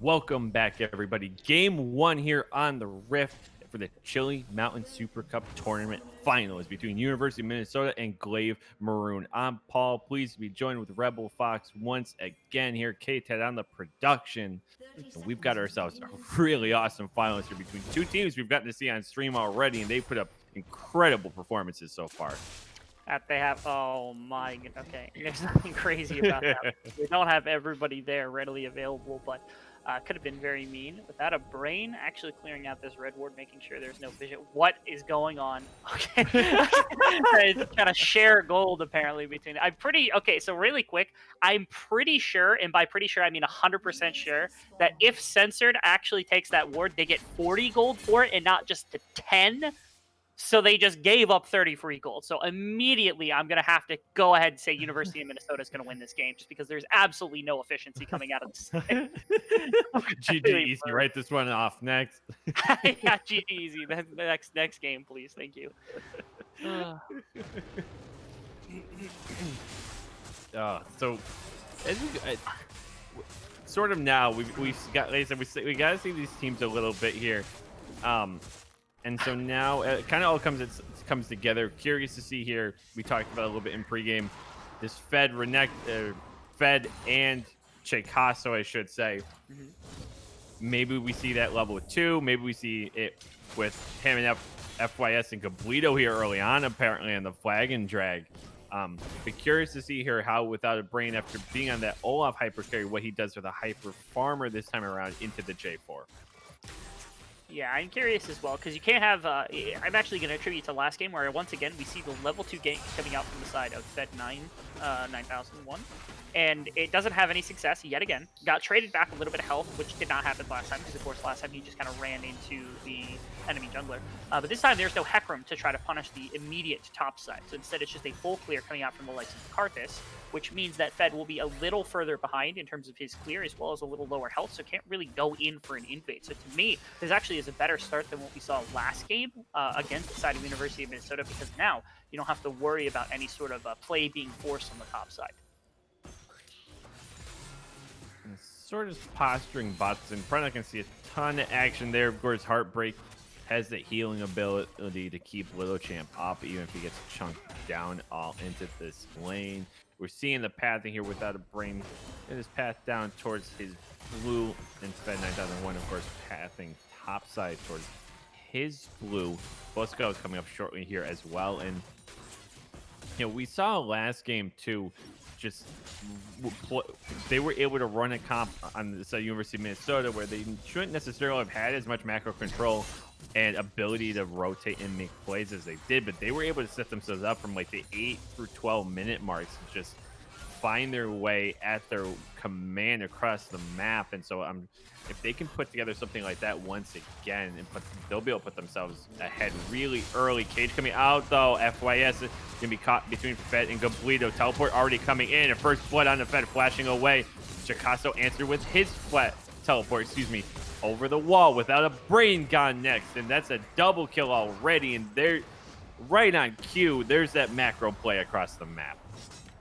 Welcome back, everybody. Game one here on the Rift for the Chili Mountain Super Cup tournament finals between University of Minnesota and Glaive Maroon. I'm Paul, pleased to be joined with Rebel Fox once again here. K-Ted on the production. And we've got ourselves a really awesome finals here between two teams we've gotten to see on stream already, and they put up incredible performances so far. That they have, oh my god, okay. There's nothing crazy about that. They don't have everybody there readily available, but could have been very mean. Without a brain, actually clearing out this red ward, making sure there's no vision. What is going on? Okay. It's kind of share gold, apparently, between. Okay, so really quick, I'm pretty sure, and by pretty sure, I mean 100% sure, that if Censored actually takes that ward, they get 40 gold for it and not just the 10. So they just gave up 30 free gold. So immediately I'm going to have to go ahead and say University of Minnesota is going to win this game just because there's absolutely no efficiency coming out of this. GG easy. Write this one off. Next. Yeah, GG easy. Next game, please. Thank you. So as we sort of now we've got, like I said, we got to see these teams a little bit here. And so now it kind of all comes together. Curious to see here. We talked about a little bit in pregame. This Fed and Chicasso, I should say. Mm-hmm. Maybe we see that level 2. Maybe we see it with him and FYS and Gablito here early on, apparently on the flag and drag. Be curious to see here how, without a brain, after being on that Olaf hyper carry, what he does with a hyper farmer this time around into the J4. Yeah, I'm curious as well, because you can't have... I'm actually going to attribute to last game, where once again, we see the level 2 gank coming out from the side of Fed 9001. And it doesn't have any success yet again. Got traded back a little bit of health, which did not happen last time, because of course last time he just kind of ran into the enemy jungler. But this time there's no Hecarim to try to punish the immediate top side. So instead it's just a full clear coming out from the likes of Karthus, which means that Fed will be a little further behind in terms of his clear, as well as a little lower health, so can't really go in for an invade. So to me, this actually is a better start than what we saw last game against the side of University of Minnesota, because now you don't have to worry about any sort of play being forced on the top side. Sort of posturing bots in front. I can see a ton of action there. Of course, Heartbreak has the healing ability to keep Little Champ up, even if he gets chunked down all into this lane. We're seeing the pathing here without a brain. And his path down towards his blue, and Fed 9001, of course, pathing topside towards his blue. Bosco is coming up shortly here as well. And you know, we saw last game too, just they were able to run a comp on the University of Minnesota where they shouldn't necessarily have had as much macro control and ability to rotate and make plays as they did, but they were able to set themselves up from like the 8 through 12 minute marks to just find their way at their command across the map. And so if they can put together something like that once again, and they'll be able to put themselves ahead really early. Cage coming out though. FYS is gonna be caught between Fed and Gablito. Teleport already coming in. A first blood on the Fed, flashing away. Chicasso answered with his teleport, over the wall without a brain gone next. And that's a double kill already. And they're right on cue. There's that macro play across the map.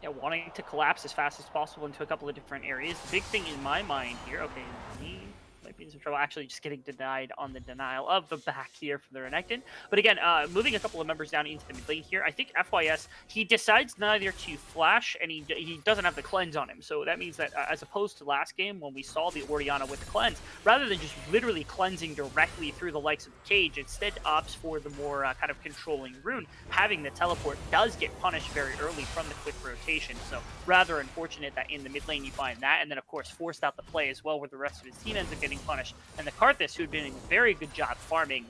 Yeah, wanting to collapse as fast as possible into a couple of different areas. The big thing in my mind here, okay, he might be in some trouble. Actually, just getting denied on the denial of the back here for the Renekton. But again, moving a couple of members down into the mid lane here. I think FYS, he decides neither to flash, and he doesn't have the cleanse on him. So that means that as opposed to last game when we saw the Orianna with the cleanse, rather than just literally cleansing directly through the likes of the Cage, instead opts for the more kind of controlling rune. Having the teleport does get punished very early from the quick rotation. So rather unfortunate that in the mid lane you find that, and then of course forced out the play as well, where the rest of his team ends up getting punished. And the Karthus, who had been doing a very good job farming,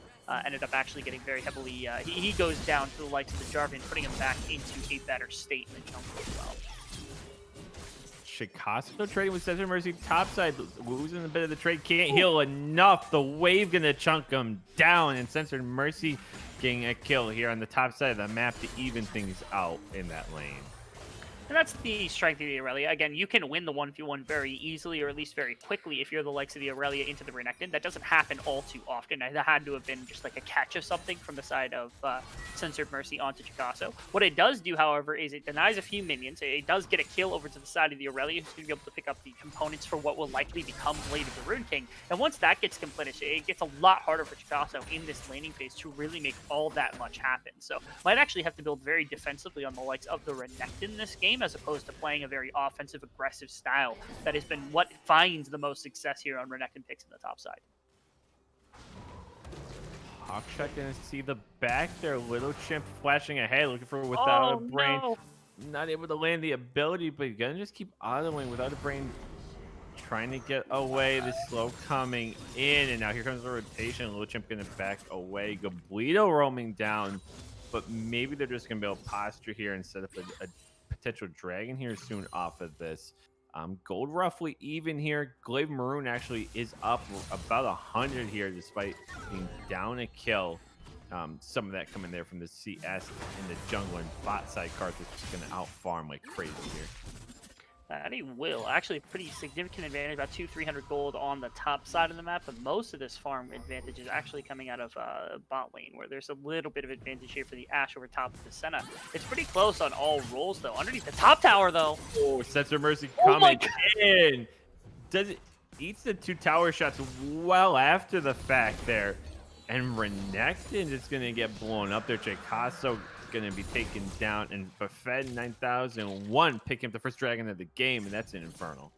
ended up actually getting very heavily... he goes down to the likes of the Jarvan, putting him back into a better state in the jungle as well. Chicasso trading with Censored Mercy topside, losing a bit of the trade, can't heal enough. The wave gonna chunk him down, and Censored Mercy getting a kill here on the top side of the map to even things out in that lane. And that's the strength of the Aurelia. Again, you can win the 1v1 very easily, or at least very quickly, if you're the likes of the Aurelia into the Renekton. That doesn't happen all too often. That had to have been just like a catch of something from the side of Censored Mercy onto Chikaso. What it does do, however, is it denies a few minions. It does get a kill over to the side of the Aurelia, who's going to be able to pick up the components for what will likely become Blade of the Rune King. And once that gets completed, it gets a lot harder for Chikaso in this laning phase to really make all that much happen. So might actually have to build very defensively on the likes of the Renekton this game, as opposed to playing a very offensive, aggressive style that has been what finds the most success here on Renekton picks in the top side. Hawkshot gonna see the back there. Little Chimp flashing ahead, looking for without a brain. No. Not able to land the ability, but gonna just keep autoing without a brain. Trying to get away. The slow coming in, and now here comes the rotation. Little Chimp gonna back away. Gabledo roaming down, but maybe they're just gonna be able to posture here and set up a potential dragon here soon off of this. Gold roughly even here. Glaive Marron actually is up about 100 here despite being down a kill. Some of that coming there from the CS in the jungle and bot side cards, which is going to outfarm like crazy here. That he will. Actually, pretty significant advantage, about 200-300 gold on the top side of the map, but most of this farm advantage is actually coming out of bot lane, where there's a little bit of advantage here for the Ashe over top of the Senna. It's pretty close on all rolls, though. Underneath the top tower, though. Oh, Censored Mercy coming in. Does it eats the 2 tower shots well after the fact there. And Renekton is going to get blown up there. Chikaso going to be taken down, and Buffet 9001 picking up the first dragon of the game, and that's an Infernal.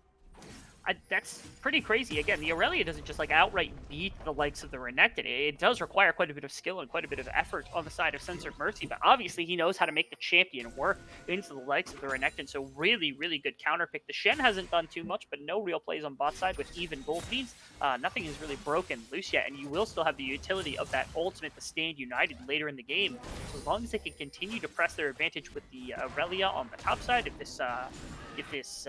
That's pretty crazy. Again, the Aurelia doesn't just like outright beat the likes of the Renekton. It does require quite a bit of skill and quite a bit of effort on the side of Censored Mercy, but obviously he knows how to make the champion work into the likes of the Renekton, so really, really good counter pick. The Shen hasn't done too much, but no real plays on bot side with even gold means. Nothing is really broken loose yet, and you will still have the utility of that ultimate to stand united later in the game. So as long as they can continue to press their advantage with the Aurelia on the top side, if this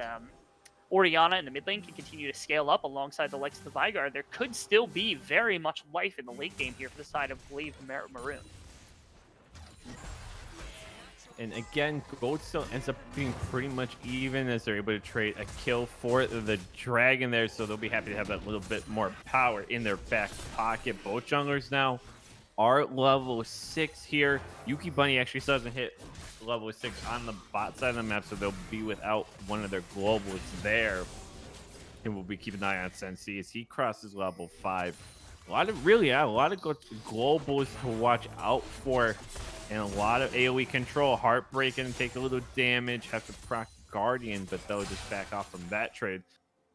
Orianna in the mid lane can continue to scale up alongside the likes of the Vigard, there could still be very much life in the late game here for the side of Glaive Maroon. And again, gold still ends up being pretty much even as they're able to trade a kill for the dragon there, so they'll be happy to have that little bit more power in their back pocket. Both junglers now are level 6 here. Yuki Bunny actually still doesn't hit level 6 on the bot side of the map, so they'll be without one of their globals there. And we'll be keeping an eye on Sensei as he crosses level 5. A lot of globals to watch out for, and a lot of AoE control. Heartbreaking, take a little damage, have to proc Guardian, but they'll just back off from that trade.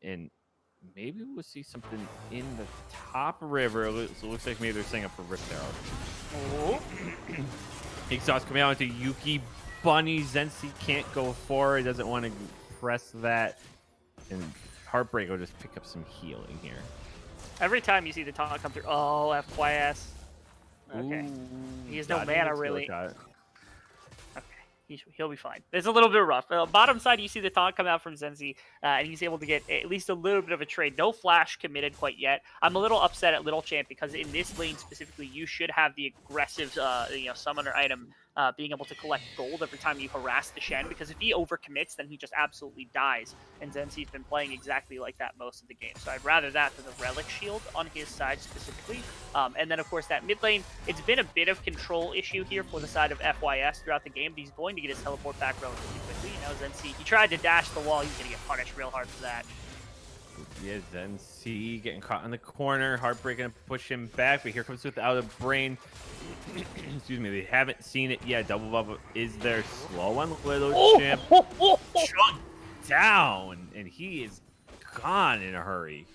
And maybe we'll see something in the top river. So it looks like maybe they're setting up for Rift Arrow. Exhaust coming out into Yuki Bunny. Zensi can't go forward. Doesn't want to press that. And Heartbreak will just pick up some healing here. Every time you see the taunt come through, oh, FYS. Okay. Ooh, He has no mana, really. Shot. He'll be fine. It's a little bit rough. Bottom side, you see the taunt come out from Zenzi, and he's able to get at least a little bit of a trade. No flash committed quite yet. I'm a little upset at Little Champ because in this lane specifically, you should have the aggressive, summoner item being able to collect gold every time you harass the Shen, because if he overcommits, then he just absolutely dies. And Zenzi's been playing exactly like that most of the game. So I'd rather that than the Relic Shield on his side specifically. And then, of course, that mid lane, it's been a bit of control issue here for the side of FYS throughout the game, but he's going to get his teleport back relatively quickly. You know, Zenzi, he tried to dash the wall. He's going to get punished real hard for that. Yeah, Zenzi getting caught in the corner. Heartbreak gonna push him back, but here comes without a brain. Excuse me, they haven't seen it yet. Double bubble is there. Slow on Little Champ. Chunked down, and he is gone in a hurry.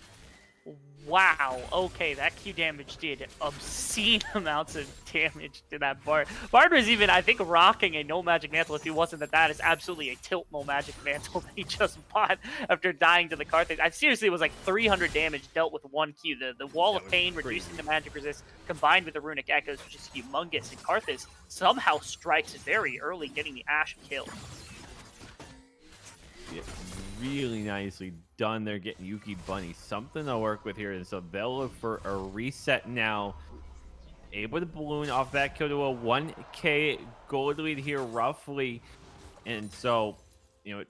Wow, okay, that Q damage did obscene amounts of damage to that Bard. Bard was even, I think, rocking a No Magic Mantle if he wasn't that is absolutely a tilt No Magic Mantle that he just bought after dying to the Carthage. I seriously was like 300 damage dealt with one Q. The Wall of Pain reducing the magic resist combined with the Runic Echoes, which is humongous, and Carthage somehow strikes very early, getting the Ashe kill. Yeah, really nicely done there, getting Yuki Bunny something to work with here, and so they'll look for a reset now. Able to balloon off that kill to a 1k gold lead here roughly, and so you know,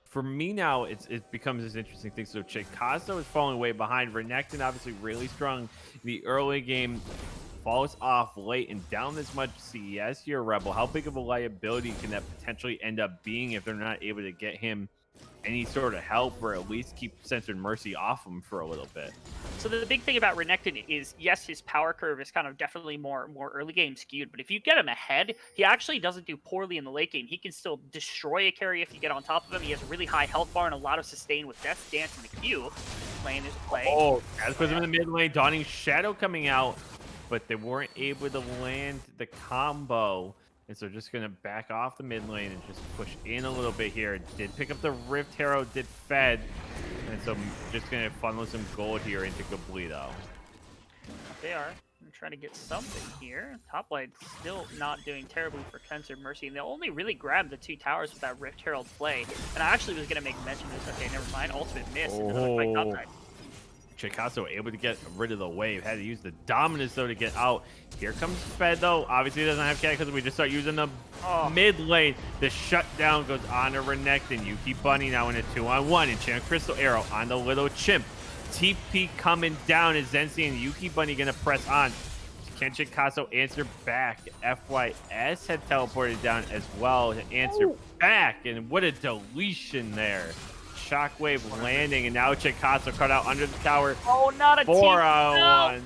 for me now, it becomes this interesting thing. So Chicago is falling way behind. Renekton obviously really strong in the early game, falls off late, and down this much CES here, Rebel. How big of a liability can that potentially end up being if they're not able to get him any sort of help, or at least keep Censored Mercy off him for a little bit? So the big thing about Renekton is, yes, his power curve is kind of definitely more early game skewed, but if you get him ahead, he actually doesn't do poorly in the late game. He can still destroy a carry if you get on top of him. He has a really high health bar and a lot of sustain with Death Dance in the queue. Lane is play. Oh, as puts him in the mid lane. Dawning Shadow coming out, but they weren't able to land the combo. And so just going to back off the mid lane and just push in a little bit here. Did pick up the Rift Herald, did fed. And so just going to funnel some gold here into Gablito. They are trying to get something here. Top lane still not doing terribly for Censored Mercy. And they'll only really grab the 2 towers with that Rift Herald play. And I actually was going to make mention of this. Okay, never mind. Ultimate miss. And another fight top side. Chicago able to get rid of the wave. Had to use the dominance though to get out. Here comes Fed though. Obviously he doesn't have Cataclysm. We just start using the mid lane. The shutdown goes on to Renekton. Yuki Bunny now in a 2-on-1. Enchant Crystal Arrow on the little chimp. TP coming down. Is Zenzi and Yuki Bunny gonna press on? Can Chicago answer back? FYS had teleported down as well to answer back. And what a deletion there. Shockwave landing, and now Chicago cut out under the tower. Oh, not a 4-on-1.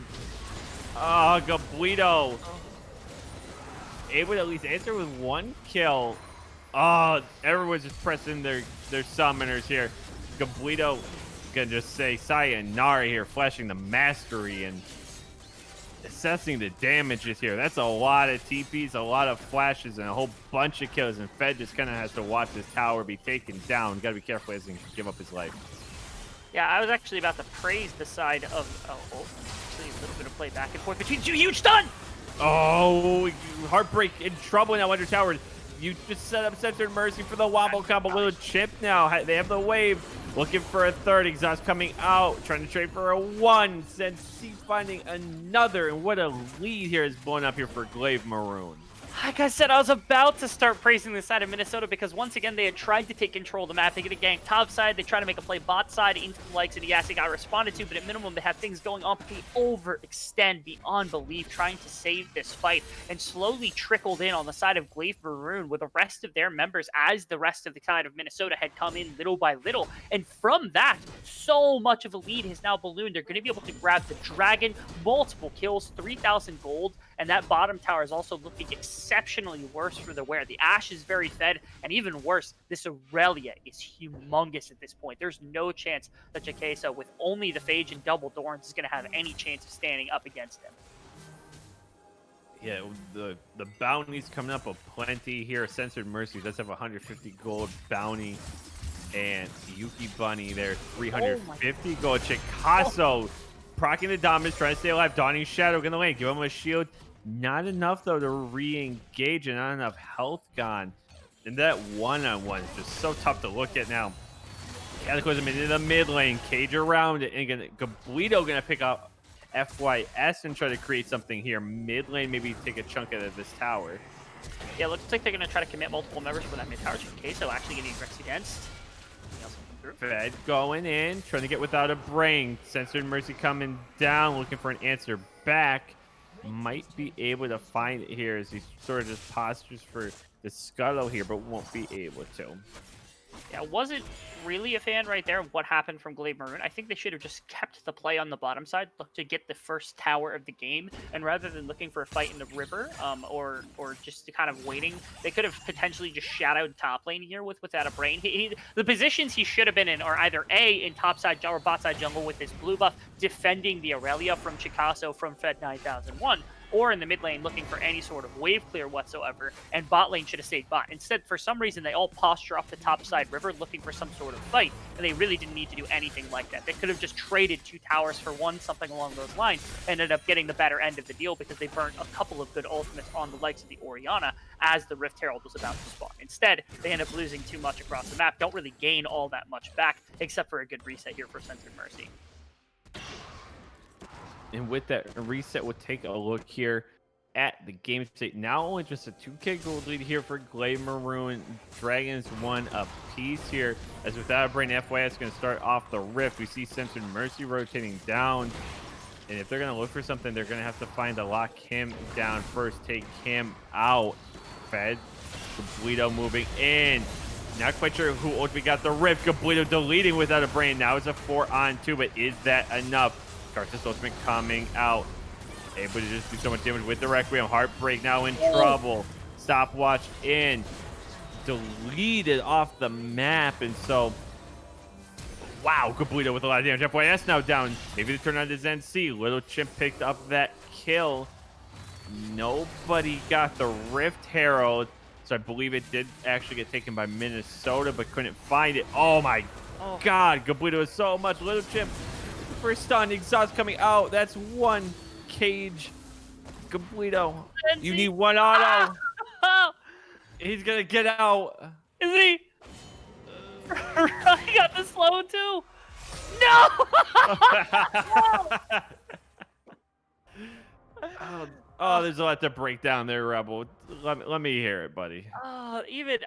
Oh, Gablito. Able to at least answer with 1 kill. Oh, everyone's just pressing their summoners here. Gablito gonna just say sayonara here, flashing the mastery and assessing the damages here. That's a lot of TPs, a lot of flashes, and a whole bunch of kills. And Fed just kind of has to watch this tower be taken down. Got to be careful as he give up his life. Yeah, I was actually about to praise the side of actually a little bit of play back and forth between 2 huge stun. Oh, Heartbreak in trouble now under tower. You just set up Censored Mercy for the wombo combo. Little chip now. They have the wave. Looking for a third. Exhaust coming out. Trying to trade for a 1. Sensi finding another. And what a lead here is blown up here for Glaive Maroon. Like I said, I was about to start praising the side of Minnesota because once again, they had tried to take control of the map. They get a gank top side. They try to make a play bot side into the likes of the Yassi got responded to, but at minimum, they have things going on, but they overextend beyond belief, trying to save this fight, and slowly trickled in on the side of Glaive Maroon with the rest of their members as the rest of the side of Minnesota had come in little by little. And from that, so much of a lead has now ballooned. They're going to be able to grab the dragon, multiple kills, 3,000 gold, and that bottom tower is also looking exceptionally worse for the wear. The Ashe is very fed, and even worse, this Aurelia is humongous at this point. There's no chance that Jakesa, with only the Phage and double Dorns, is going to have any chance of standing up against him. Yeah, the bounties coming up aplenty here. Censored Mercy does have 150 gold bounty. And Yuki Bunny there, 350 gold. Chicago procking the dominance, trying to stay alive. Dawning Shadow gonna lane, give him a shield. Not enough though to re-engage, and not enough health gone. And that one-on-one is just so tough to look at now. Cataclysm into the mid lane, cage around it, and Gablito gonna pick up FYS and try to create something here. Mid lane, maybe take a chunk out of this tower. Yeah, looks like they're gonna try to commit multiple members for that mid tower. Queso actually getting aggressed against. Fed going in, trying to get without a brain. Censored Mercy coming down, looking for an answer back. Might be able to find it here as he sort of just postures for the scuttle here, but won't be able to. Yeah, wasn't really a fan right there of what happened from Glaive Maroon. I think they should have just kept the play on the bottom side, looked to get the first tower of the game, and rather than looking for a fight in the river, or just kind of waiting, they could have potentially just shadowed top lane here without a brain. The positions he should have been in are either A, in top side or bot side jungle with his blue buff, defending the Aurelia from Chicago from Fed 9001, or in the mid lane looking for any sort of wave clear whatsoever, and bot lane should have stayed bot. Instead, for some reason, they all posture off the top side river looking for some sort of fight, and they really didn't need to do anything like that. They could have just traded 2 towers for 1, something along those lines, and ended up getting the better end of the deal because they burnt a couple of good ultimates on the likes of the Orianna as the Rift Herald was about to spawn. Instead, they end up losing too much across the map, don't really gain all that much back, except for a good reset here for Censored Mercy. And with that reset, we'll take a look here. at the game state. Now only just a 2K gold lead here for Glaive, Maroon. Dragons one apiece here. As Without a Brain, FYS is going to start off the rift. We see Censored Mercy rotating down. And if they're going to look for something, they're going to have to find to lock him down first. Take him out. Fed. Gablito moving in. Not quite sure who ultimately got the rift. Gablito deleting Without a Brain. Now it's a 4-on-2, but is that enough? Karthus Ultimate coming out. Able to just do so much damage with the Requiem. Heartbreak now in trouble. Stopwatch in. Deleted off the map. And so, wow, Gablito with a lot of damage. FYS now down. Maybe they turn on to Zen C. Little Chimp picked up that kill. Nobody got the Rift Herald. So I believe it did actually get taken by Minnesota, but couldn't find it. Oh my God. Gablito is so much. Little Chimp for stun. Exhaust coming out. That's one cage. Gablito, you need one auto. He's gonna get out. Is he? He got the slow too. No! Oh, there's a lot to break down there, Rebel. Let me hear it, buddy.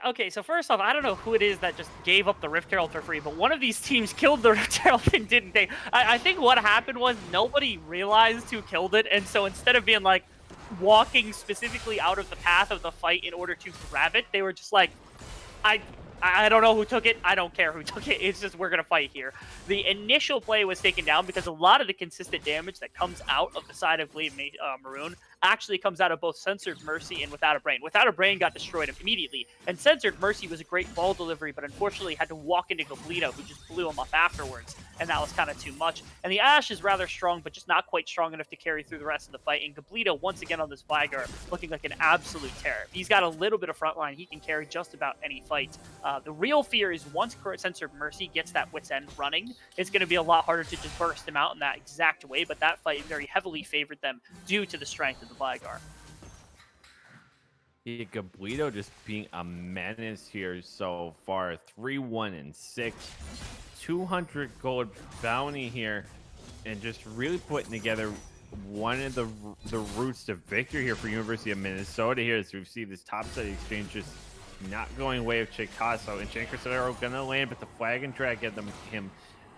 Okay, so first off, I don't know who it is that just gave up the Rift Herald for free, but one of these teams killed the Rift Herald and didn't they? I think what happened was nobody realized who killed it, and so instead of being like walking specifically out of the path of the fight in order to grab it, they were just like, I don't know who took it. I don't care who took it. It's just we're going to fight here. The initial play was taken down because a lot of the consistent damage that comes out of the side of Glaive Maroon actually comes out of both Censored Mercy and Without a Brain. Without a Brain got destroyed immediately, and Censored Mercy was a great ball delivery, but unfortunately had to walk into Gablito, who just blew him up afterwards, and that was kind of too much. And the Ashe is rather strong, but just not quite strong enough to carry through the rest of the fight, and Gablito, once again on this Vigar, looking like an absolute terror. If he's got a little bit of front line, he can carry just about any fight. The real fear is once Censored Mercy gets that Wit's End running, it's going to be a lot harder to just burst him out in that exact way, but that fight very heavily favored them due to the strength of the Vigar. Yeah, Gablito just being a menace here so far. 3-1-6, 200 gold bounty here, and just really putting together one of the routes to victory here for University of Minnesota here, as we see this topside exchange just not going way of Chicago, and Chancrusero gonna land, but the flag and drag get him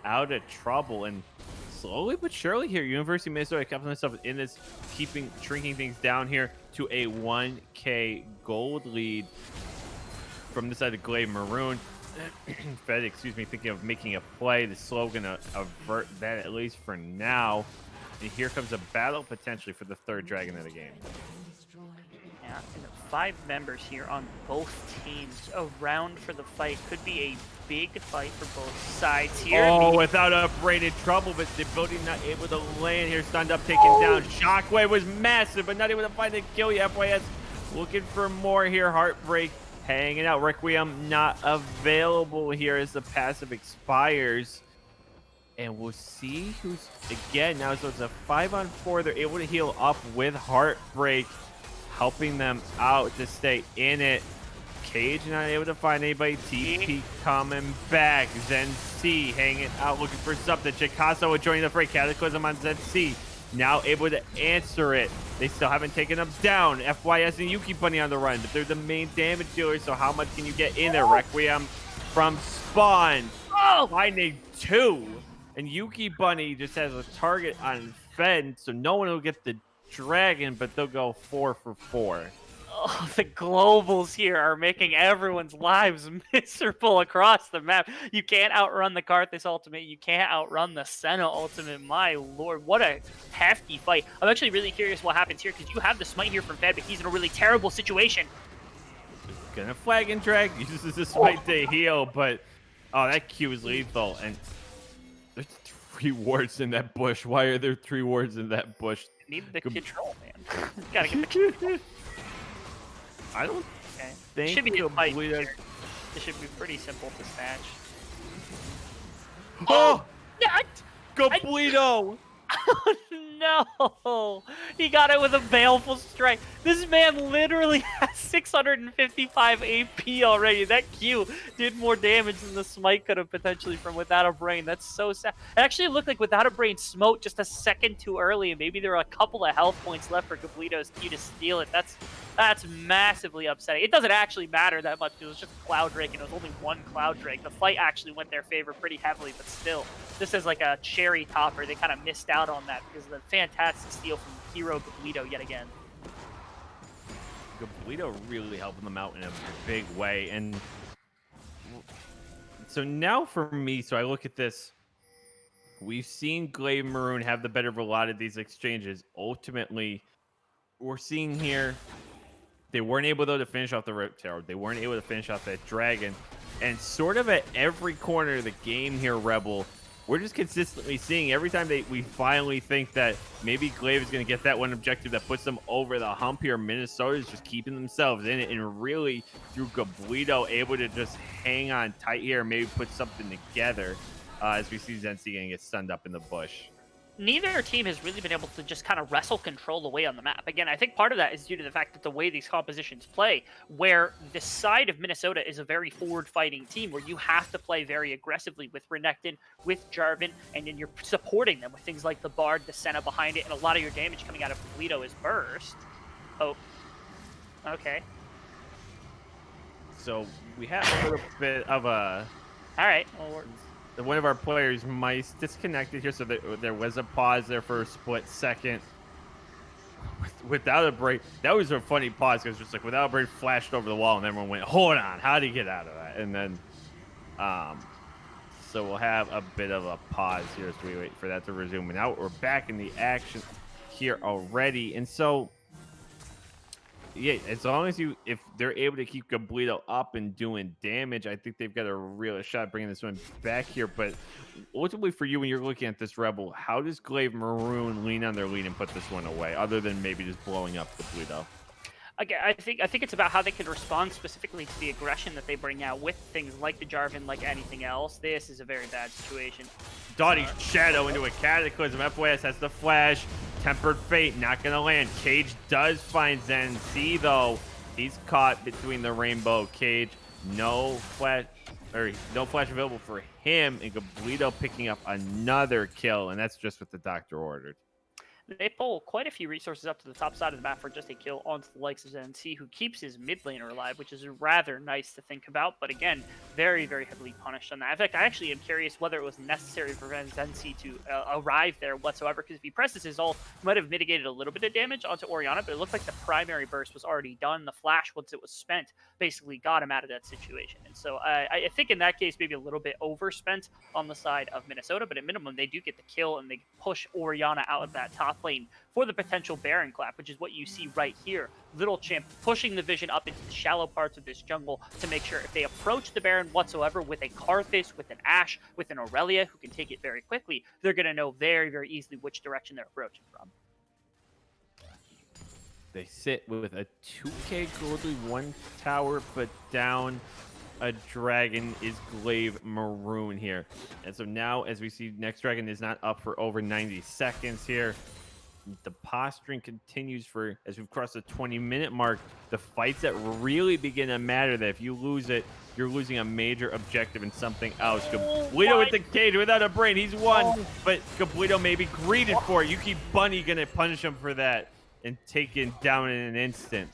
out of trouble. And slowly but surely here, University of Minnesota kept themselves in this, shrinking things down here to a 1K gold lead from the side of Glaive Maroon. Fed, excuse me, thinking of making a play. The slow gonna avert that at least for now. And here comes a battle potentially for the third dragon of the game. Yeah, and 5 members here on both teams around for the fight. Could be a big fight for both sides here. Oh, Without a Brain in trouble, but the ability not able to land here. Stunned up, taken down. Shockwave was massive, but not able to find the kill yet. FYS looking for more here. Heartbreak hanging out. Requiem not available here as the passive expires. And we'll see who's, again, now so it's a 5-on-4. They're able to heal up with Heartbreak, helping them out to stay in it. Cage not able to find anybody. TP coming back. Zen C hanging out, looking for something. Chicago joining the fray. Cataclysm on Zen C. Now able to answer it. They still haven't taken them down. FYS and Yuki Bunny on the run, but they're the main damage dealers, so how much can you get in there? Requiem from spawn. Finding 2. And Yuki Bunny just has a target on Fed, so no one will get the dragon, but they'll go 4 for 4. Oh, the globals here are making everyone's lives miserable across the map. You can't outrun the Karthus ultimate. You can't outrun the Senna ultimate. My lord, what a hefty fight. I'm actually really curious what happens here, because you have the smite here from Fed, but he's in a really terrible situation. Gonna flag and drag, uses the smite to heal, but oh, that Q is lethal. And there's 3 wards in that bush. Why are there 3 wards in that bush? Need the control, man. Gotta get the control. I don't think should be a fight. Gablito... This should be pretty simple to snatch. Oh! Gablito! Oh, no! He got it with a baleful strike. This man literally has 655 AP already. That Q did more damage than the smite could have potentially from Without a Brain. That's so sad. It actually looked like Without a Brain smote just a second too early, and maybe there were a couple of health points left for Gablito's Q to steal it. That's massively upsetting. It doesn't actually matter that much. It was just Cloud Drake, and it was only one Cloud Drake. The fight actually went their favor pretty heavily, but still, this is like a cherry topper. They kind of missed out on that because of the fantastic steal from Hero Gablito yet again. Gablito really helping them out in a big way. And so now for me, so I look at this. We've seen Glaive and Marron have the better of a lot of these exchanges. Ultimately, we're seeing here, they weren't able, though, to finish off the Rope Tower. They weren't able to finish off that Dragon. And sort of at every corner of the game here, Rebel, we're just consistently seeing every time we finally think that maybe Glaive is going to get that one objective that puts them over the hump here, Minnesota is just keeping themselves in it, and really through Gablito able to just hang on tight here and maybe put something together as we see Zensi getting get stunned up in the bush. Neither team has really been able to just kind of wrestle control away on the map. Again, I think part of that is due to the fact that the way these compositions play, where the side of Minnesota is a very forward-fighting team, where you have to play very aggressively with Renekton, with Jarvan, and then you're supporting them with things like the Bard, the Senna behind it, and a lot of your damage coming out of Gablito is burst. Oh, okay. So we have a little bit of a... All right. Well, one of our players, Mice, disconnected here, so there was a pause there for a split second. Without a break, that was a funny pause because just like Without a Break flashed over the wall and everyone went, hold on, how did he get out of that? And then, so we'll have a bit of a pause here as we wait for that to resume. And now we're back in the action here already. And so, yeah, as long as if they're able to keep Gablito up and doing damage, I think they've got a real shot bringing this one back here. But ultimately for you, when you're looking at this Rebel, how does Glaive Marron lean on their lead and put this one away, other than maybe just blowing up Gablito? Again, I think it's about how they can respond specifically to the aggression that they bring out with things like the Jarvan, like anything else. This is a very bad situation. Dottie's Shadow into a Cataclysm. FYS has the flash. Tempered Fate, not going to land. Cage does find Zen C, though. He's caught between the rainbow. Cage, no flash available for him. And Gablito picking up another kill, and that's just what the doctor ordered. They pull quite a few resources up to the top side of the map for just a kill onto the likes of ZNC, who keeps his mid laner alive, which is rather nice to think about. But again, very, very heavily punished on that. In fact, I actually am curious whether it was necessary for ZNC to arrive there whatsoever, because if he presses his ult, he might have mitigated a little bit of damage onto Orianna, but it looked like the primary burst was already done. The flash, once it was spent, basically got him out of that situation. And so I think in that case, maybe a little bit overspent on the side of Minnesota, but at minimum, they do get the kill and they push Orianna out of that top lane for the potential Baron clap, which is what you see right here. Little Chimp pushing the vision up into the shallow parts of this jungle to make sure if they approach the Baron whatsoever with a Karthus, with an Ashe, with an Aurelia who can take it very quickly, they're going to know very, very easily which direction they're approaching from. They sit with a 2k goldly, one tower, but down a dragon is Glaive Marron here. And so now, as we see, next dragon is not up for over 90 seconds here. The posturing continues for, as we've crossed the 20-minute mark, the fights that really begin to matter, that if you lose it, you're losing a major objective in something else. Gablito with the cage without a brain. He's won, but Gablito may be greeted for it. Yuki Bunny going to punish him for that and taken down in an instant.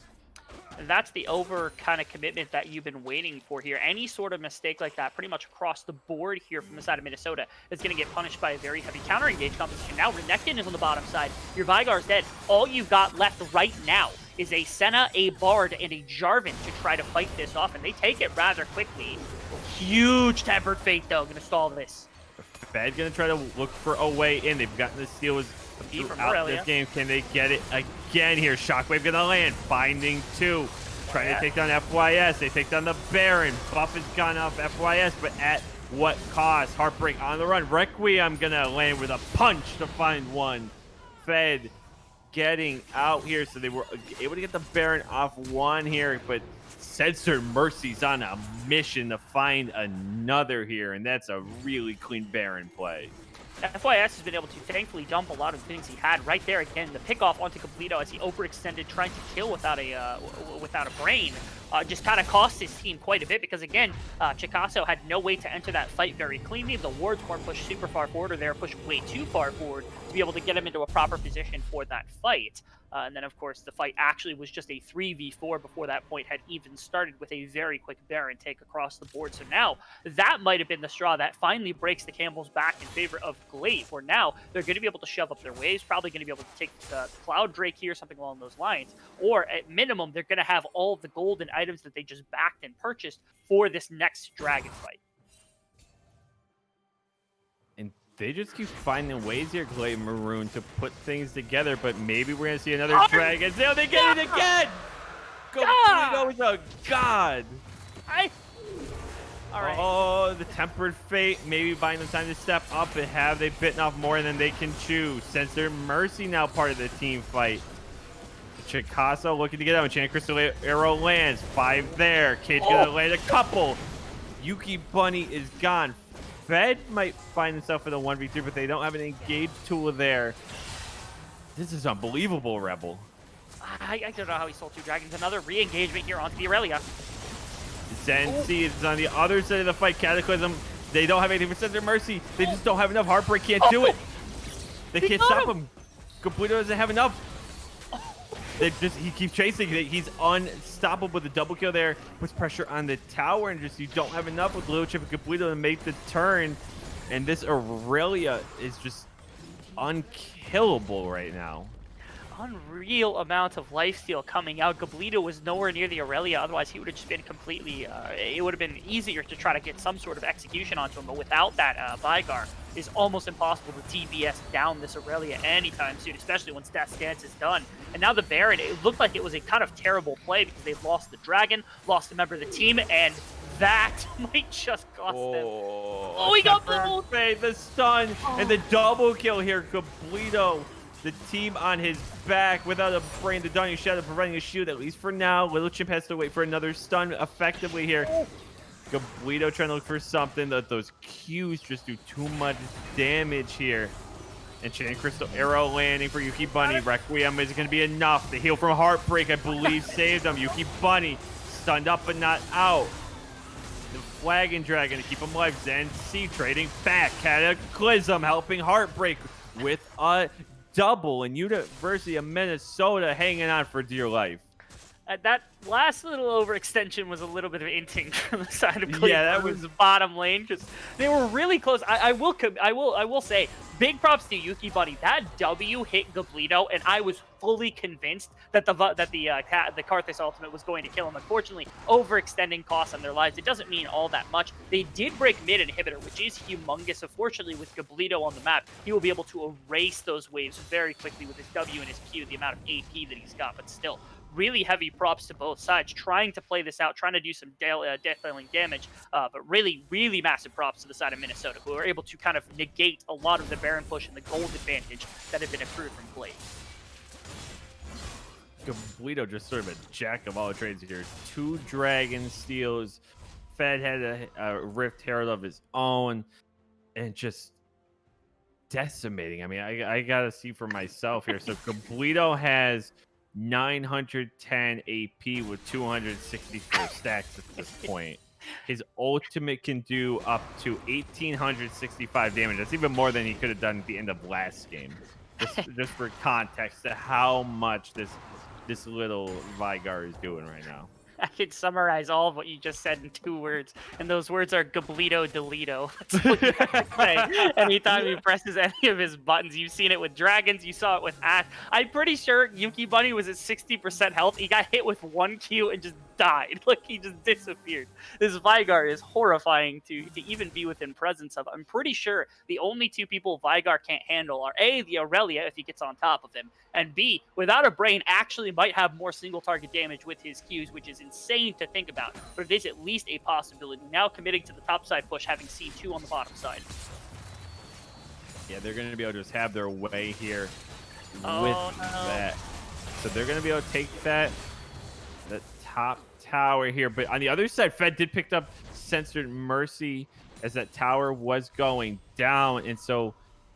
And that's the over kind of commitment that you've been waiting for here. Any sort of mistake like that, pretty much across the board here from the side of Minnesota, is going to get punished by a very heavy counter-engage composition. Now Renekton is on the bottom side. Your Vygar's dead. All you've got left right now is a Senna, a Bard, and a Jarvan to try to fight this off, and they take it rather quickly. Huge Tempered Fate, though, going to stall this. Fed going to try to look for a way in. They've gotten the steal throughout this game. Can they get it again here? Shockwave going to land. Binding 2. Trying to take down FYS. They take down the Baron. Buff has gone off FYS, but at what cost? Heartbreak on the run. Requiem going to land with a punch to find one. Fed getting out here, so they were able to get the Baron off one here, but Censored Mercy's on a mission to find another here, and that's a really clean Baron play. FYS has been able to thankfully dump a lot of the things he had right there. Again, the pick off onto Completo as he overextended, trying to kill without a brain, just kind of cost his team quite a bit because again, Chicasso had no way to enter that fight very cleanly. The wards weren't pushed super far forward, or they were pushed way too far forward to be able to get him into a proper position for that fight. And then, of course, the fight actually was just a 3v4 before that point had even started with a very quick Baron take across the board. So now that might have been the straw that finally breaks the Campbell's back in favor of Glaive, where now they're going to be able to shove up their waves, probably going to be able to take the Cloud Drake here, something along those lines. Or at minimum, they're going to have all of the golden items that they just backed and purchased for this next dragon fight. They just keep finding ways here, Glaive Marron, to put things together, but maybe we're going to see another dragon. No, they get it again! Completo is a god! All right. Oh, the Tempered Fate, maybe buying them time to step up, and have they bitten off more than they can chew? Censored Mercy now part of the team fight. Chicasso looking to get out. Enchanted Crystal Arrow lands. 5 there. Kid's going to land a couple. Yuki Bunny is gone. Fed might find himself in a 1v3, but they don't have an engage tool there. This is unbelievable, Rebel. I don't know how he sold 2 dragons. Another re-engagement here onto the Aurelia. Zenzi is on the other side of the fight. Cataclysm, they don't have anything for Censored Mercy. They just don't have enough. Heartbreak can't do it. They can't stop him. Completo doesn't have enough. He keeps chasing. He's unstoppable with the double kill there. Puts pressure on the tower, and just you don't have enough with Little Chip and Completo to make the turn. And this Aurelia is just unkillable right now. Unreal amount of lifesteal coming out. Completo was nowhere near the Aurelia, otherwise he would have just been completely, it would have been easier to try to get some sort of execution onto him, but without that Vigar, it's almost impossible to TBS down this Aurelia anytime soon, especially once Death's Dance is done. And now the Baron, it looked like it was a kind of terrible play because they've lost the Dragon, lost a member of the team, and that might just cost them. Oh, he got both! The stun and the double kill here. Completo, the team on his back without a brain. The Dawn Shadow providing a shield, at least for now. Little Chimp has to wait for another stun effectively here. Completo trying to look for something. Those Qs just do too much damage here. And Enchanted Crystal Arrow landing for Yuki Bunny. Requiem is going to be enough. The heal from Heartbreak, I believe, saved him. Yuki Bunny stunned up but not out. The Flagon Dragon to keep him alive. Zenzi trading back. Cataclysm helping Heartbreak with a double. And University of Minnesota hanging on for dear life. That last little overextension was a little bit of inting from the side of Glaive. Yeah, that was the bottom lane. Just they were really close. I will say, big props to Yuki Bunny. That W hit Completo, and I was fully convinced that the Karthus ultimate was going to kill him. Unfortunately, overextending costs on their lives. It doesn't mean all that much. They did break mid inhibitor, which is humongous. Unfortunately, with Completo on the map, he will be able to erase those waves very quickly with his W and his Q, the amount of AP that he's got. But still, really heavy props to both sides, trying to play this out, trying to do some death-dealing damage, but really, really massive props to the side of Minnesota, who are able to kind of negate a lot of the Baron push and the gold advantage that had been accrued from Glaive. Completo just sort of a jack of all trades here. 2 Dragon Steals. Fed had a Rift Herald of his own, and just decimating. I mean, I gotta see for myself here. So Completo has 910 AP with 264 stacks at this point. His ultimate can do up to 1,865 damage. That's even more than he could have done at the end of last game. Just for context to how much this little Vigar is doing right now. I could summarize all of what you just said in 2 words, and those words are Gablito Delito. That's what you have to say. Anytime he presses any of his buttons, you've seen it with Dragons, you saw it with Ash. I'm pretty sure Yuki Bunny was at 60% health. He got hit with 1 Q and just died. Like, he just disappeared. This Vigar is horrifying to even be within presence of. I'm pretty sure the only 2 people Vigar can't handle are A, the Aurelia, if he gets on top of him, and B, without a brain, actually might have more single target damage with his Qs, which is insane to think about, but it is at least a possibility. Now committing to the top side push, having seen 2 on the bottom side. Yeah, they're going to be able to just have their way here with that. So they're going to be able to take the top tower here. But on the other side, Fed did pick up Censored Mercy as that tower was going down. And so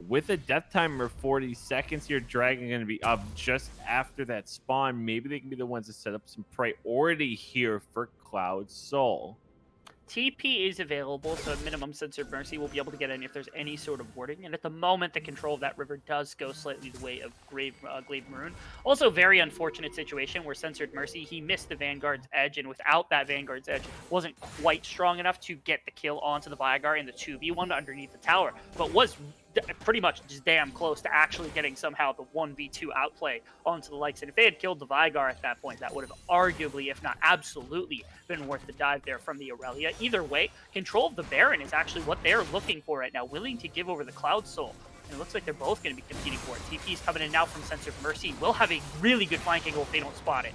with a death timer of 40 seconds here, Dragon going to be up just after that spawn. Maybe they can be the ones to set up some priority here for Cloud Soul. TP is available, so at minimum, Censored Mercy will be able to get in if there's any sort of warding. And at the moment, the control of that river does go slightly the way of Glaive Marron. Also, very unfortunate situation where Censored Mercy, he missed the Vanguard's edge, and without that Vanguard's edge, wasn't quite strong enough to get the kill onto the Vigar in the 2v1 underneath the tower, but was pretty much just damn close to actually getting somehow the 1v2 outplay onto the likes. And if they had killed the Vigar at that point, that would have arguably, if not absolutely, been worth the dive there from the Aurelia. Either way, control of the Baron is actually what they're looking for right now, willing to give over the Cloud Soul. And it looks like they're both going to be competing for it. TP's coming in now from Censored Mercy. Will have a really good flanking goal if they don't spot it.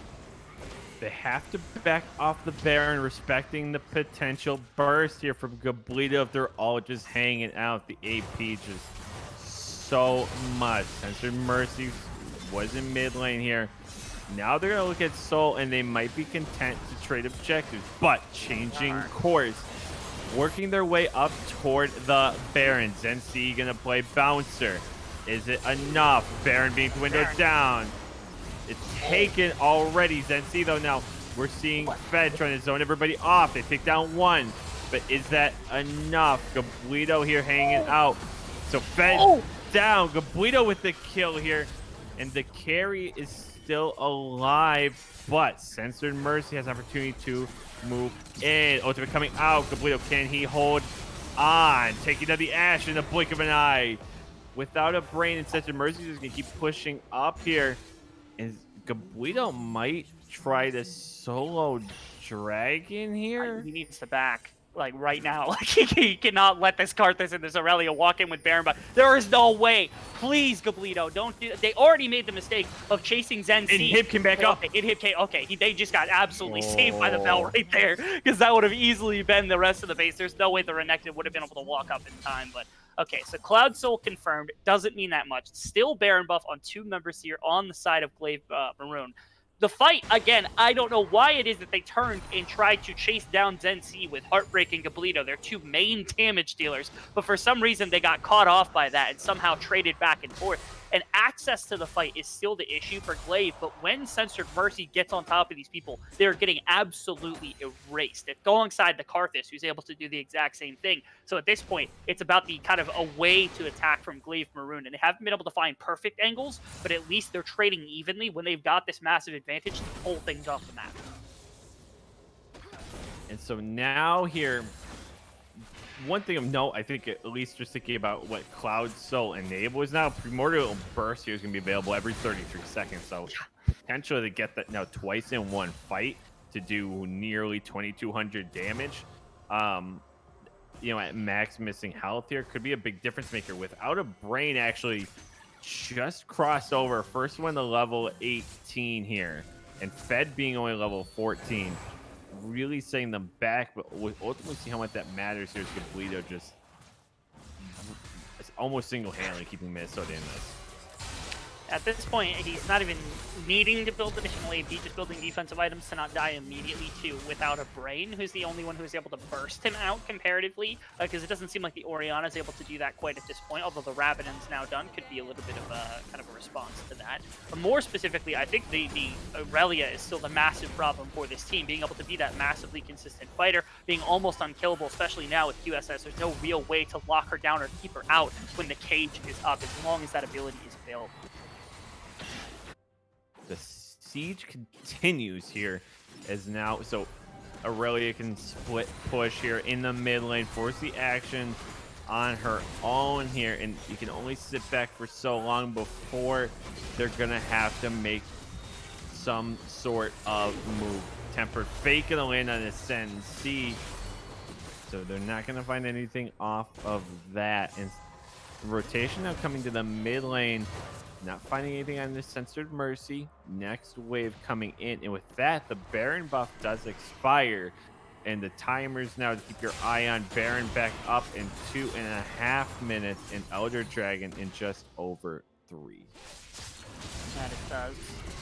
They have to back off the Baron, respecting the potential burst here from Gablito if they're all just hanging out. The AP just so much. Censored Mercy was in mid lane here. Now they're going to look at Soul, and they might be content to trade objectives, but changing course. Working their way up toward the Baron. Zenzi going to play Bouncer. Is it enough? Baron being windowed down. It's taken already. Zenzi, though, now we're seeing Fed trying to zone everybody off. They take down one, but is that enough? Gablito here hanging out. So Fed down. Gablito with the kill here, and the carry is still alive, but Censored Mercy has opportunity to move in. Ultimate coming out. Gablito, can he hold on? Taking down the Ash in the blink of an eye. Without a brain, and Censored Mercy is just going to keep pushing up here. And Gablito might try to solo Dragon here. He needs to back, like, right now. Like, he cannot let this Karthus and this Aurelia walk in with Baron, but there is no way. Please, Gablito, don't do that. They already made the mistake of chasing Zen C. And Hip came back up. Okay, they just got absolutely saved by the bell right there, because that would have easily been the rest of the base. There's no way the Renekton would have been able to walk up in time, but okay, so Cloud Soul confirmed. Doesn't mean that much. Still Baron buff on 2 members here on the side of Glaive Marron. The fight, again, I don't know why it is that they turned and tried to chase down Zenzi with Heartbreak and Gablito. They're 2 main damage dealers, but for some reason they got caught off by that and somehow traded back and forth. And access to the fight is still the issue for Glaive, but when Censored Mercy gets on top of these people, they're getting absolutely erased. It's alongside the Karthus, who's able to do the exact same thing. So at this point, it's about the kind of a way to attack from Glaive Marron, and they haven't been able to find perfect angles, but at least they're trading evenly when they've got this massive advantage to pull things off the map. And so now here, one thing of note, I think, at least just thinking about what Cloud Soul enables now, Primordial Burst here is going to be available every 33 seconds. So potentially to get that now twice in one fight to do nearly 2,200 damage. You know, at max missing health here could be a big difference maker. Without a brain, actually just crossed over. First one to level 18 here, and Fed being only level 14. Really setting them back, but we'll ultimately see how much that matters here as Gablito just almost single-handedly keeping Minnesota in this. At this point, he's not even needing to build additional AP, just building defensive items to not die immediately too without a brain, who's the only one who's able to burst him out comparatively, because it doesn't seem like the Orianna is able to do that quite at this point, although the Rabadon's now done could be a little bit of a kind of a response to that. But more specifically, I think the Aurelia is still the massive problem for this team, being able to be that massively consistent fighter, being almost unkillable, especially now with QSS. There's no real way to lock her down or keep her out when the cage is up, as long as that ability is available. The siege continues here as now, so Aurelia can split push here in the mid lane, force the action on her own here, and you can only sit back for so long before they're gonna have to make some sort of move. Tempered Fate gonna land on Ascend C, so they're not gonna find anything off of that. And rotation now coming to the mid lane. Not finding anything on this Censored Mercy. Next wave coming in. And with that, the Baron buff does expire. And the timers now to keep your eye on Baron back up in 2.5 minutes. And Elder Dragon in just over 3. That it does.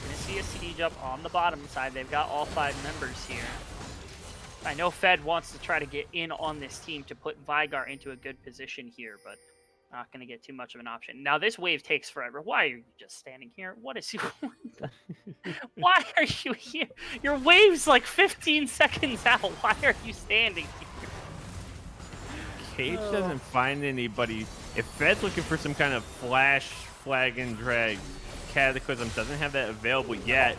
Gonna see a siege up on the bottom side. They've got all 5 members here. I know Fed wants to try to get in on this team to put Vigar into a good position here, but Not going to get too much of an option. Now, this wave takes forever. Why are you just standing here? What is you? Why are you here? Your wave's like 15 seconds out. Why are you standing here? Cage doesn't find anybody. If Fed's looking for some kind of flash, flag, and drag, Cataclysm doesn't have that available yet.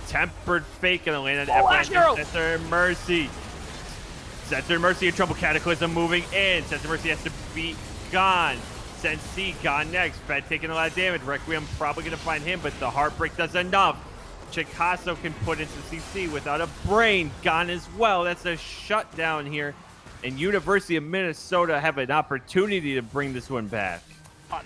Tempered fake gonna land on Censor Mercy. Censor Mercy in trouble. Cataclysm moving in. Censor Mercy has to be gone. Sensi gone next. Fed taking a lot of damage. Requiem probably gonna find him, but the Heartbreak does enough. Chicasso can put into CC without a brain. Gone as well. That's a shutdown here. And University of Minnesota have an opportunity to bring this one back.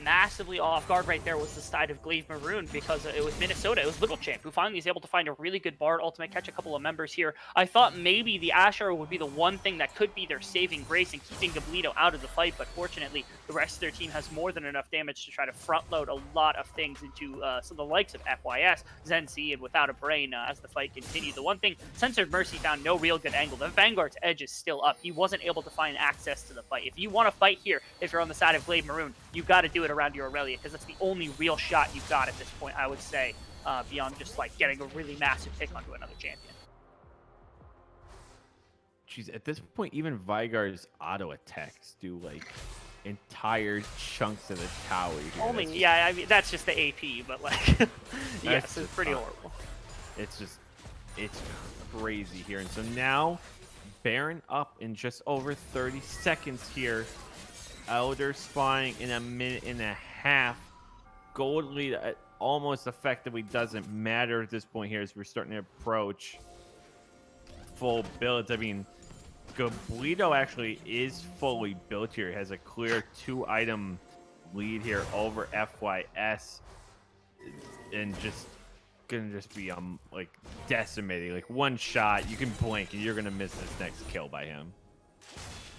Massively off guard right there was the side of Glaive Maroon, because it was Minnesota. It was Little Champ who finally is able to find a really good Bard ultimate, catch a couple of members here. I thought maybe the Asher would be the one thing that could be their saving grace and keeping Gablito out of the fight, but fortunately the rest of their team has more than enough damage to try to front load a lot of things into some of the likes of FYS, Zenzi, and Without a Brain as the fight continued. The one thing, Censored Mercy found no real good angle. The Vanguard's edge is still up. He wasn't able to find access to the fight. If you want to fight here, if you're on the side of Glaive Maroon, you got to do it around your Aurelia, because that's the only real shot you've got at this point, I would say, beyond just like getting a really massive pick onto another champion. Jeez, at this point, even Vygar's auto attacks do like entire chunks of the tower. Only, yeah, I mean, that's just the AP, but like, yes, it's pretty horrible. It's crazy here. And so now, Baron up in just over 30 seconds here. Elder spawning in a minute and a half. Gold lead almost effectively doesn't matter at this point here as we're starting to approach full builds. I mean, Gablito actually is fully built here. It has a clear 2-item lead here over FYS, and gonna be like decimating. Like one shot, you can blink and you're gonna miss this next kill by him.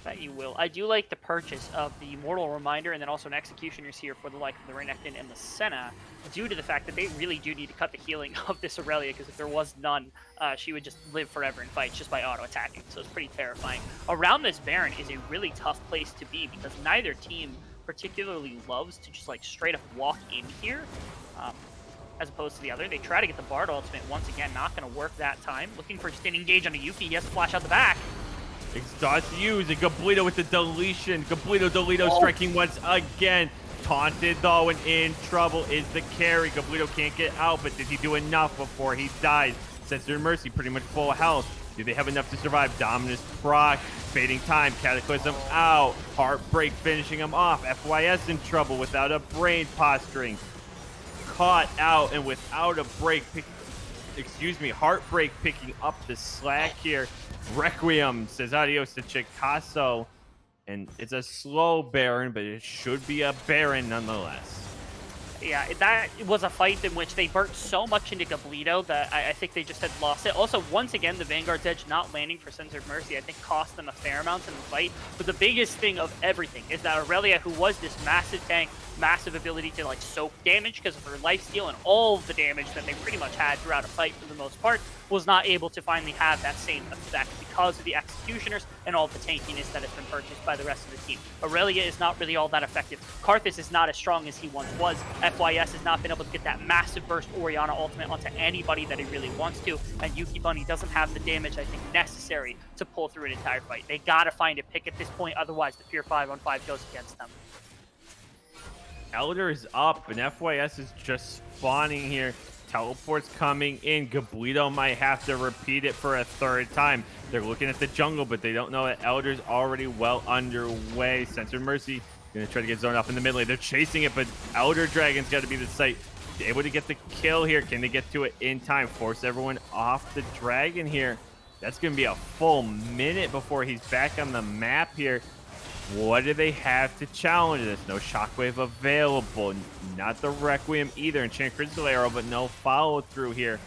That you will. I do like the purchase of the Mortal Reminder and then also an Executioner's here for the like of the Renekton and the Senna, due to the fact that they really do need to cut the healing of this Aurelia, because if there was none, she would just live forever in fights just by auto-attacking, so it's pretty terrifying. Around this Baron is a really tough place to be, because neither team particularly loves to just like straight up walk in here, as opposed to the other. They try to get the Bard ultimate, once again, not going to work that time. Looking for just an engage on a Yuki, he has to flash out the back. Exhaust used, and Gablito with the deletion. Gablito striking once again. Taunted though, and in trouble is the carry. Gablito can't get out, but did he do enough before he dies? Censored Mercy pretty much full health. Do they have enough to survive? Dominus proc, fading time, Cataclysm out. Heartbreak finishing him off. FYS in trouble without a brain, posturing. Caught out and without a break. Heartbreak picking up the slack here. Requiem says adios to Chicasso, and it's a slow Baron, but it should be a Baron nonetheless. Yeah, that was a fight in which they burnt so much into Gablito that I think they just had lost it. Also, once again, the Vanguard's edge not landing for Censored Mercy, I think, cost them a fair amount in the fight. But the biggest thing of everything is that Aurelia, who was this massive tank, massive ability to like soak damage because of her lifesteal and all of the damage that they pretty much had throughout a fight for the most part, was not able to finally have that same effect because of the Executioners and all the tankiness that has been purchased by the rest of the team. Aurelia is not really all that effective. Karthus is not as strong as he once was. FYS has not been able to get that massive burst Orianna ultimate onto anybody that he really wants to, and Yuki Bunny doesn't have the damage, I think, necessary to pull through an entire fight. They gotta find a pick at this point, otherwise the pure 5-on-5 goes against them. Elder is up, and FYS is just spawning here. Teleport's coming in. Gablito might have to repeat it for a third time. They're looking at the jungle, but they don't know that Elder's already well underway. Censored Mercy gonna try to get zoned off in the mid lane. They're chasing it, but Elder Dragon's got to be the site. Able to get the kill here. Can they get to it in time? Force everyone off the Dragon here. That's gonna be a full minute before he's back on the map here. What do they have to challenge this? No Shockwave available. Not the Requiem either. Enchant Crystal Arrow, but no follow through here.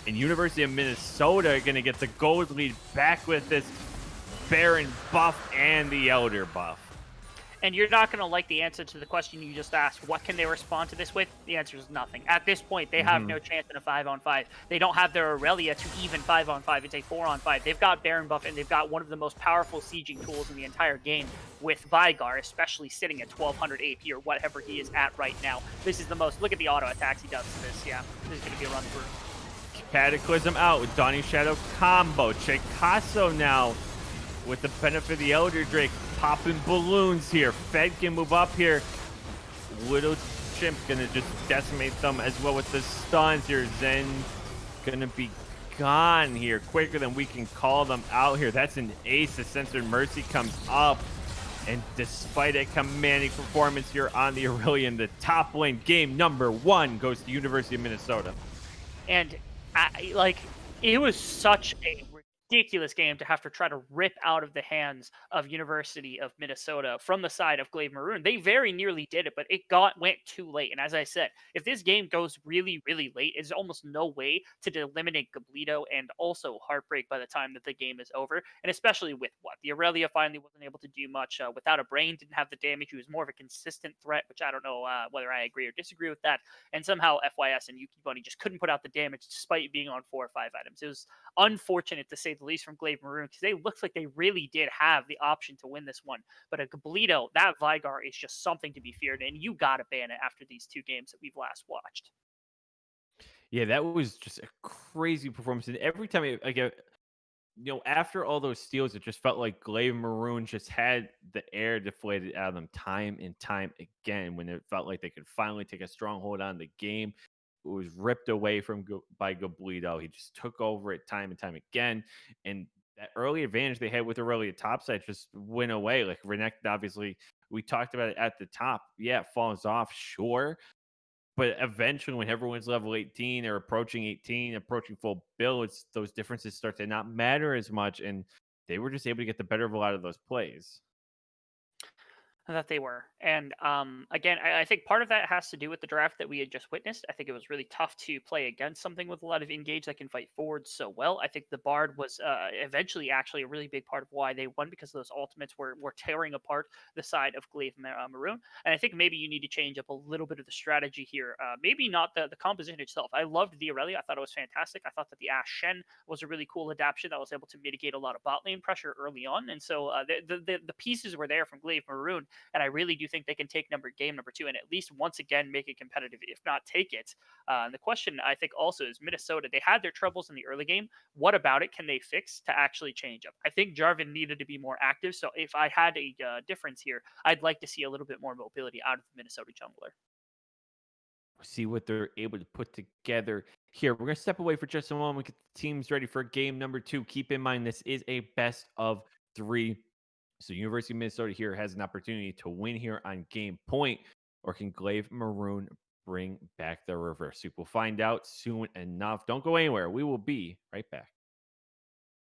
And University of Minnesota are going to get the gold lead back with this Baron buff and the Elder buff. And you're not going to like the answer to the question you just asked. What can they respond to this with? The answer is nothing. At this point, they have Hmm. no chance in a 5-on-5. They don't have their Aurelia to even 5-on-5. It's a 4-on-5. They've got Baron buff, and they've got one of the most powerful sieging tools in the entire game with Vigar, especially sitting at 1200 AP or whatever he is at right now. This is the most. Look at the auto attacks he does to this. Yeah, this is going to be a run through. Cataclysm out with Dawning Shadow combo. Chicasso now with the benefit of the Elder Drake popping balloons here. Fed can move up here. Widow Chimp gonna just decimate them as well with the stuns here. Zen gonna be gone here quicker than we can call them out here. That's an ace. The Censored Mercy comes up. And despite a commanding performance here on the Aurelion, the top lane game #1 goes to University of Minnesota. And like it was such a ridiculous game to have to try to rip out of the hands of University of Minnesota from the side of Glaive Maroon. They very nearly did it, but it went too late. And as I said, if this game goes really, really late, there's almost no way to eliminate Gablito and also Heartbreak by the time that the game is over. And especially with what the Aurelia finally wasn't able to do much without a brain, didn't have the damage. He was more of a consistent threat, which I don't know whether I agree or disagree with that. And somehow FYS and Yuki Bunny just couldn't put out the damage despite being on 4 or 5 items. It was unfortunate to say the least from Glaive Maroon because they looked like they really did have the option to win this one. But a Gablito, that Vigar is just something to be feared, and you gotta ban it after these 2 games that we've last watched. Yeah, that was just a crazy performance. And every time I get, after all those steals, it just felt like Glaive Maroon just had the air deflated out of them time and time again when it felt like they could finally take a stronghold on the game. It was ripped away by Gablito. He just took over it time and time again. And that early advantage they had with Aurelia topside just went away. Like Renekton, obviously, we talked about it at the top. Yeah, it falls off, sure. But eventually, when everyone's level 18 or approaching 18, approaching full builds, those differences start to not matter as much. And they were just able to get the better of a lot of those plays. That they were. And again, I think part of that has to do with the draft that we had just witnessed. I think it was really tough to play against something with a lot of engage that can fight forward so well. I think the Bard was eventually actually a really big part of why they won because those ultimates were tearing apart the side of Glaive Maroon. And I think maybe you need to change up a little bit of the strategy here. Maybe not the composition itself. I loved the Aurelia. I thought it was fantastic. I thought that the Ash Shen was a really cool adaptation that was able to mitigate a lot of bot lane pressure early on. And so the pieces were there from Glaive Maroon, and I really do think they can take game number 2 and at least once again make it competitive, if not take it. And the question I think also is Minnesota. They had their troubles in the early game. What about it can they fix to actually change up? I think Jarvan needed to be more active. So if I had a difference here, I'd like to see a little bit more mobility out of the Minnesota jungler. See what they're able to put together here. We're going to step away for just a moment, get the teams ready for game #2. Keep in mind, this is a best of 3. So University of Minnesota here has an opportunity to win here on game point, or can Glaive Maroon bring back the reverse sweep? We'll find out soon enough. Don't go anywhere. We will be right back.